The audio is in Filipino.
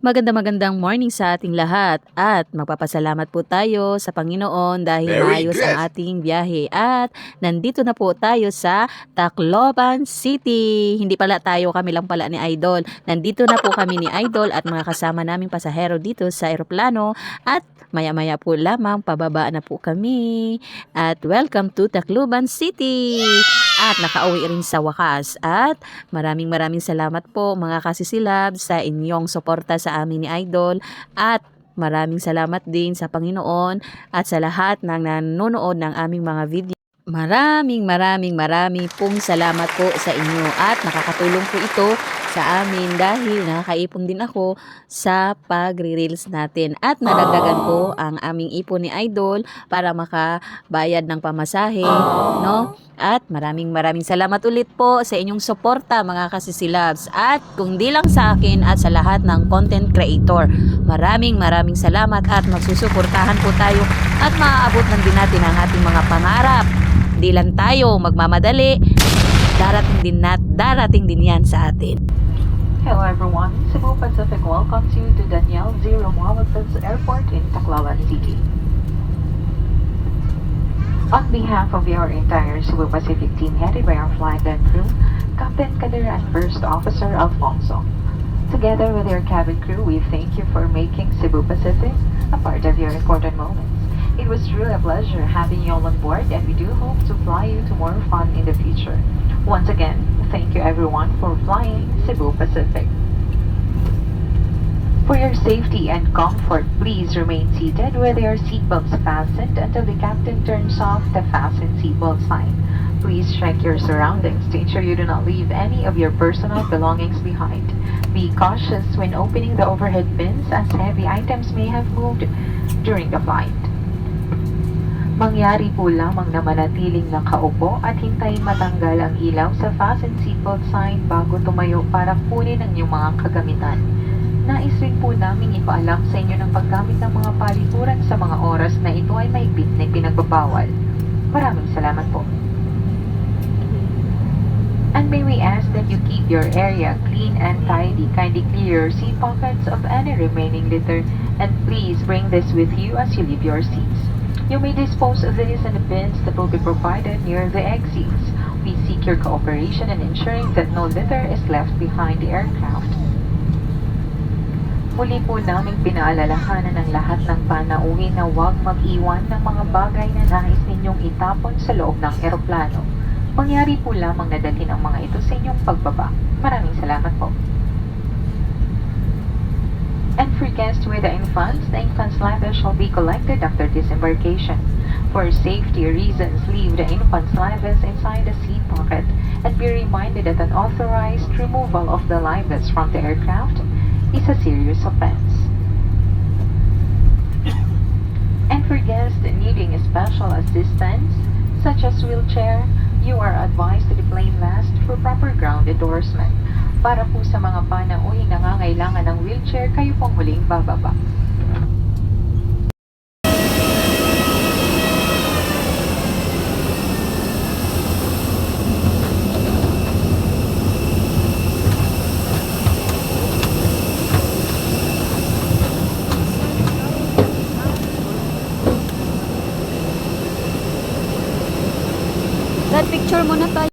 Magandang morning sa ating lahat at magpapasalamat po tayo sa Panginoon dahil Very maayos good. ang ating biyahe at nandito na po tayo sa Tacloban City. Hindi pala tayo, kami lang pala ni Idol. Nandito na po kami ni Idol at mga kasama naming pasahero dito sa eroplano at maya-maya po lamang pababa na po kami. At welcome to Tacloban City! At nakauwi rin sa wakas at maraming salamat po mga kasisilab sa inyong suporta sa amin ni Idol at maraming salamat din sa Panginoon at sa lahat ng nanonood ng aming mga video. Maraming pong salamat po sa inyo at nakakatulong po ito sa amin dahil nakakaipon din ako sa pagre-reels natin at nadagdagan po ang aming ipon ni Idol para makabayad ng pamasahe, no? At maraming salamat ulit po sa inyong suporta mga kasisilabs at kung di lang sa akin at sa lahat ng content creator. Maraming salamat at magsusuportahan po tayo at maaabot lang din natin ang ating mga pangarap. Di lang tayo magmamadali, darating din yan sa atin. Hello everyone, Cebu Pacific welcomes you to Daniel Zero Molecules Airport in Tacloban City. On behalf of your entire Cebu Pacific team headed by our flight and crew, Captain Kadir and First Officer Alfonso. Together with your cabin crew, we thank you for making Cebu Pacific a part of your important moments. It was truly a pleasure having you all on board and we do hope to fly you to more fun in the future. Once again, thank you everyone for flying Cebu Pacific. For your safety and comfort, please remain seated with your seatbelts fastened until the captain turns off the fasten seatbelt sign. Please check your surroundings to ensure you do not leave any of your personal belongings behind. Be cautious when opening the overhead bins as heavy items may have moved during the flight. Mangyari po lamang na manatiling nakaupo at hintayin matanggal ang ilaw sa fasten seatbelt sign bago tumayo para kunin ang iyong mga kagamitan. Nais rin po namin ipaalam sa inyo ng paggamit ng mga palikuran sa mga oras na ito ay mahigpit na pinagbabawal. Maraming salamat po. And may we ask that you keep your area clean and tidy. Kindly clear your seat pockets of any remaining litter and please bring this with you as you leave your seats. You may dispose of these in the bins that will be provided near the exits. We seek your cooperation in ensuring that no litter is left behind the aircraft. Muli po naming pinaalalahanan ng lahat ng panauhin na huwag mag-iwan ng mga bagay na nais ninyong itapon sa loob ng eroplano. Mangyari po lamang na dalhin ang mga ito sa inyong pagbaba. Maraming salamat po. And for guests with the infant's luggage shall be collected after disembarkation. For safety reasons, leave the infant's luggage inside the seat pocket and be reminded that an authorized removal of the luggage from the aircraft is a serious offense. And for guests needing special assistance, such as wheelchair, you are advised to deplane last for proper ground endorsement. Para po sa mga panauhing nangangailangan ng wheelchair, kayo pong huling bababa. Dad, picture muna tayo.